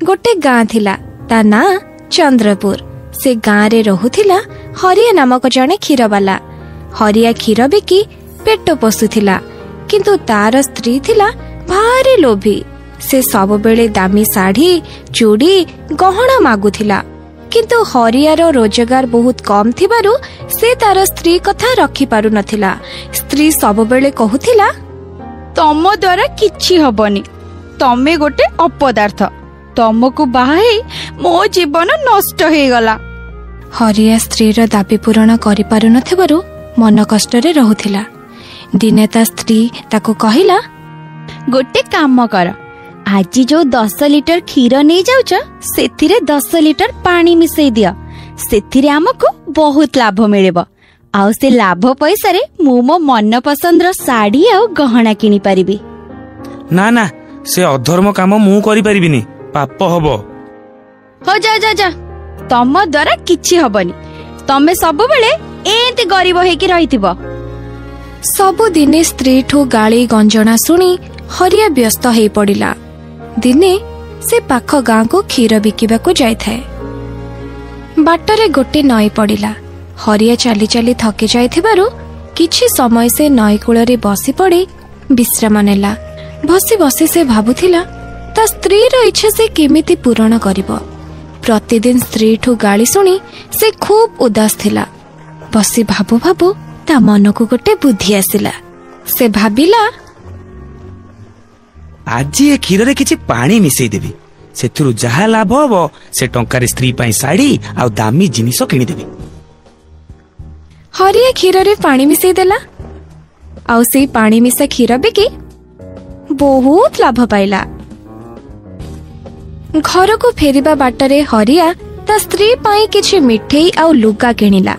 गोटे गाँ थिला ता ना चंद्रपुर। से गाँ रे रहुथिला हरिया नामक जने क्षीरवाला। हरिया क्षीर बिकी पेट पोषुथिला, किंतु तार स्त्री थिला भारी लोभी। से सब बेले दामी साड़ी चूड़ी गहना मागुथिला, किंतु हरियार रोजगार बहुत कम थिबारु से तार स्त्री कथा रखी पारु नथिला। स्त्री सब बेले कहूथिला, तम द्वारा किछि हबनी, तमे गोटे अपदार्थ, तमको बाहे मो जीवन नष्ट हे गला। हरिया स्त्रीर दाबी पूरण करि पारु नथिबारु मन कष्ट रे रहुथिला। दिने ता स्त्री ताको कहिला, गोटे काम कर, आज जो 10 लिटर क्षीर नहीं जाउछ सेथिरे 10 लिटर पानी मिसई दिया, सेथिरे हमको बहुत लाभ मिलेबो। आउ से लाभ पैसा रे मु मो मन पसंद रो साड़ी आ गहना किनी परिबी। ना ना, से अधर्म काम मु करि परिबिनी, पाप हबो। हो जा जा जा, तम द्वारा किछि हबनी, तमे सब बेले एंती गरीब हेकी रहिथिबो। सबु दिने स्त्री ठू गाली गंजना सुनी हरिया व्यस्त हे पड़िला। दिने से पाख गाँ को क्षीर बिकिबा को जायथाए। बाटरे गोटे नई पड़िला। हरिया चाली चाली थकी जाइथिबारु किछि समय से नई कूଳରେ बसी पड़े विश्राम नेला। बसी बसी से भाबुथिला ता स्त्री रो इच्छा से केमिति पूरण करिवो। प्रतिदिन स्त्री ठू गाली सुनी से खूब उदास थिला। बसी भाबु भाबु ता मन को गोटे बुद्धि आसिला। से भाबिला, आज ए क्षीर रे किछि पानी मिसई देबी, सेथुरु जहा लाभ हबो से टंकार स्त्री पई साड़ी आ दामी जिनिस किनी देबी। हरिया क्षीर रे पानी मिसई देला। आउ से पानी मिसा क्षीर बिकी बहुत लाभ पाइला। घर को फेरिबा बाटरे हरिया ता स्त्री पाई किछि मिठेई आउ लुगा किनिला।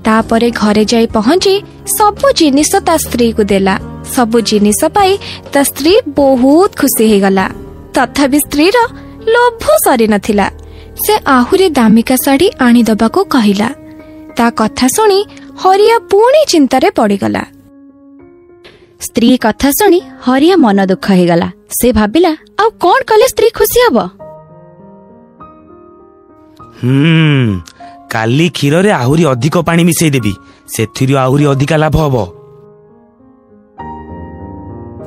तापरे घरे जाई पहुंची सबु जिनिस ता स्त्री को देला। सबु जिनिस पाई ता स्त्री बहुत खुशी हे गला। तथापि स्त्री रो लोभ सरी नथिला। से आहुरी दामिका साड़ी आनी दबा को कहिला। ता कथा सुनी हरिया पुणी चिंतारे पड़ीगला। स्त्री कथा सुनी हरिया मन दुख हे गला। से भाबिला, आ कोन कले स्त्री खुशी हबो। काली क्षीर रे आहुरी अधिक पानी मिसई देबी, सेथिरु आहुरी अधिक लाभ हबो।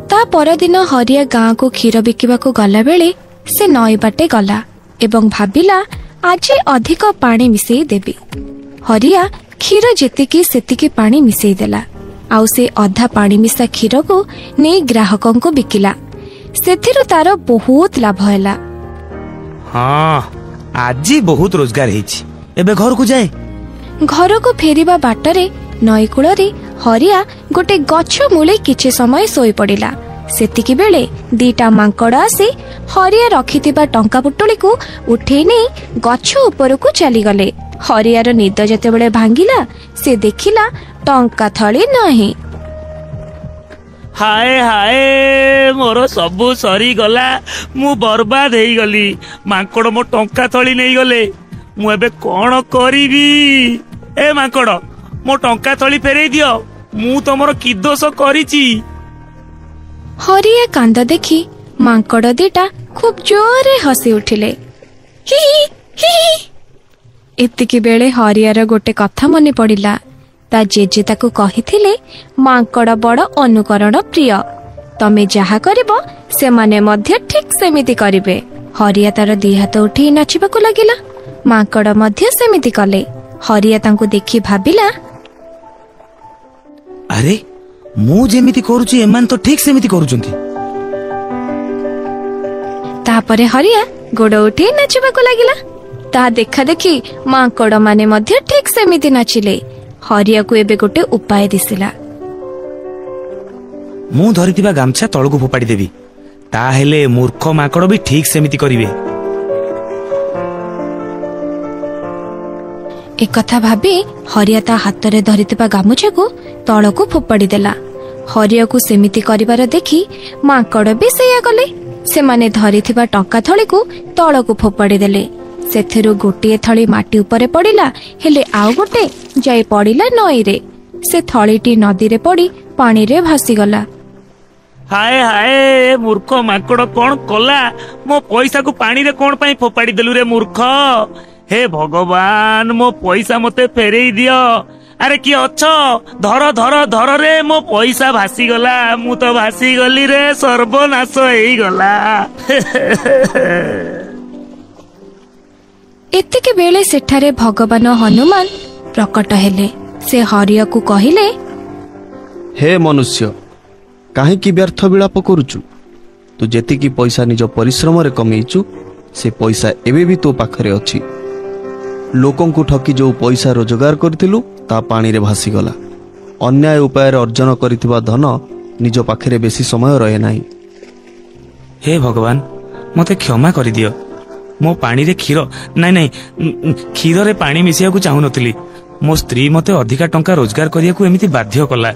ता परदिन हरिया गाँ को क्षीर बिकिबा को गला बेले से नई बाटे गला एवं भाबिला, आज अधिक पानी मिसई देबी। हरिया क्षीर जेतिकी सेतिकी पानी मिसई देला। आउ से अधा पानी मिसा क्षीर को नहीं ग्राहकों को बिकिला। सेथिरु तार बहुत लाभ हैला। हाँ, आज बहुत रोजगार हेछि। एबे घर को जाए। घर को फेरिबा बाटरे नई कूଳରେ हरिया गोटे गछ मूले किछि समय सोई पड़िला। सेतिकी बेले दीटा मांकड़ आसी हरिया रखिथिबा टंका पुटुली को उठेई नै गछ ऊपर को चली गले। हरियार निद जेतेबेले भांगिला से देखिला टंका थली नाही। हाय हाय, मोर सबु सरी गला, मु बर्बाद हेई गली। मांकड़ मो टंका थली नै गले, मु एबे कोन करिवि। ए मांकड़, मो टंका थली फेरेई दियो, मु तमरो की दोष करिछि। हरिया कांद देखी मांकड़ दीटा खूब जोरे हसी उठिले। हि हि हि। एतिकी बेले हरियार गोटे कथा मने पड़िला। ता जेजे ताकू कहिथिले, मांकड़ बड़ अनुकरण प्रिय, तमे जहा करिबो से माने मध्य ठीक सेमिति करिवे। हरिया तार दी हाथ उठी नाचिबाकू लागिला। मांकड़ मध्य सेमिति कले। हरिया तांकू देखि भाबिला, अरे मु जेमिति करूची एमान तो ठीक सेमिति करूचंती। तापरे हरिया गोड़ उठी नाचिबाकू लागिला। ता देखा देखी मांकड़ माने मध्य ठीक सेमिति नाचिले। हरिया को एबे गोटे उपाय दिसिला। मु धरितिबा गामछा तळकू फोपाडी देबी, ता हेले मूर्ख मांकड़ भी ठीक सेमिति करिवे। एक कथा भाबी हरिया ता हाथ रे धरितिबा गामुछा को तळकू फोपाडी देला। हरिया को सेमिति करिवार देखि मांकड़ भी सेया कले। से माने धरिथिबा टंका थळी को तळकू फोपाडी देले। सेथिरु गोटिए थळी माटी उपरे पड़िला, हेले आउ गोटे जाई पड़िला नई रे। से थळीटी नदी रे पड़ी पानी रे भासी गला। हाय हाय मूर्ख माकड़ कौन कला मो पैसा को पानी रे कौन पाई फोपाड़ी देलु रे मूर्ख। हे भगवान मो पैसा मते फेरेई दियो। अरे किए अछ धर धर धर रे मो पैसा भासी गला मु तो भासी गली रे सर्वनाश हेई गला। एतिके बेले सेठारे भगवान हनुमान प्रकट हेले। से हरिया को कहिले, हे मनुष्य काहेकि व्यर्थ विलाप करुचु? तू जेतिकी पैसा निज परिश्रम रे कमेइचु से पैसा एबे भी तो पाखरे अछि। लोकन को ठकी जो पैसा रोजगार करथिलु ता पानी रे भासी गला। अन्याय उपाय रे अर्जन करिथिबा धन निज पाखरे बेसी समय रहे नाही। हे भगवान मते क्षमा करि दियो। मो पानी रे क्षीर नाई नाई क्षीर रे पानी मिसिया को चाहू नथिली। मो स्त्री मते अधिका टंका रोजगार करिया को एमिति बाध्य कला।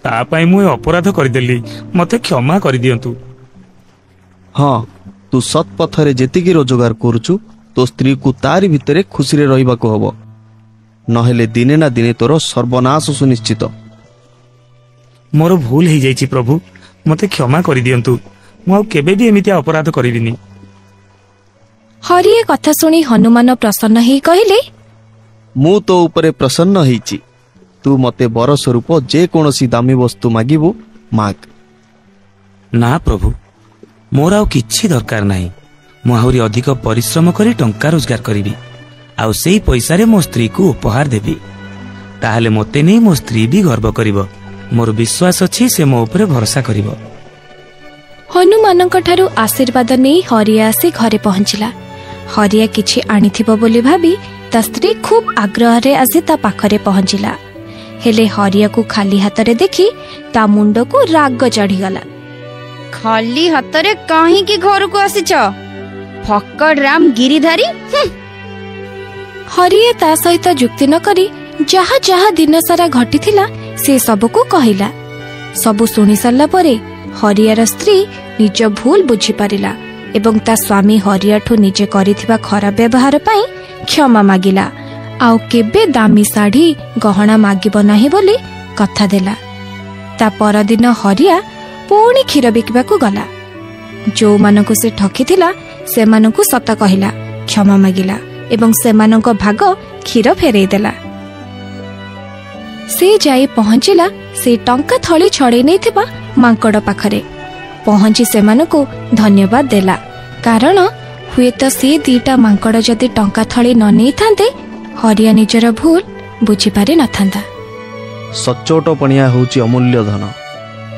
ता पाई मु अपराध करिदेली मते क्षमा करि दियंतु। हाँ तू सत पथरे जेतिकी रोजगार करुचु तो स्त्री को तारी भितरे खुशी रे रहिबा को हबो, नहेले दिने ना दिने तोर सर्वनाश सुनिश्चित। मोर भूल ही जाइछि प्रभु मते क्षमा करि दियंतु। मु आ केबे भी एमिति अपराध करिबिनी। हरिये कथा सुनी हनुमान प्रसन्न ही कहिले, मु तो उपरे प्रसन्न होईची। तू मते बर स्वरूप जे कोनोसी दामी वस्तु मागिबु माग। ना प्रभु मोर आउ किछि दरकार नाही। मु आहुरी अधिक परिश्रम करी टंका रोजगार करिबी आउ सेई पैसा रे मो स्त्री को उपहार देबी। ताहाले मते नै मो स्त्री भी गर्व करिवो। मोर विश्वास अछि से मो उपरे भरोसा करिवो। हनुमानଙ୍କ ଠାରୁ आशीर्वाद नै हरिया आसी घरे पहुंचिला। हरिया किछि आनिथिबो बोली भाबी ता स्त्री खूब आग्रह रे आसी ता पाखरे पहुंचिला। हेले हरिया को खाली हाथ रे देखी ता मुंड को राग चढ़ी गला। खाली हाथरे काहे की घर को आसीच फक्कड़ राम गिरिधारी। हरिया ता सहित जुक्ति न करी जहा जहा दिन सारा घटी थिला से सब को कहिला। सबु सुनी सरला परे हरियार स्त्री निज भूल बुझी पारिला एवं ता स्वामी हरियाठू निजे करिथिबा खराब व्यवहार पाई क्षमा मागिला। आउ केबे दामी साड़ी गहना मागिब नाही बोली कथा देला। ता परदिन हरिया पुणी क्षीर बिकिबा को गला। जो मानको से ठकी थिला से मानको सत कहिला, क्षमा मागिला एवं सेमाननको भाग क्षीर फेरई देला। से जाई पहुंचिला से टंका थली छड़े नहीं थिबा मांकड़ पाखरे पहुंची सेमानको धन्यवाद देला। कारण हुए तो से दीटा मांकड़ जदि टंका थली न नहीं थांते हरिया निजर भूल बुझी पारि न थांता। सच्चोट पणिया होची अमूल्य धन।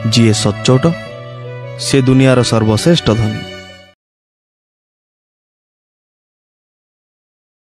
जीए सच्चोट से दुनियार सर्वश्रेष्ठ धनी।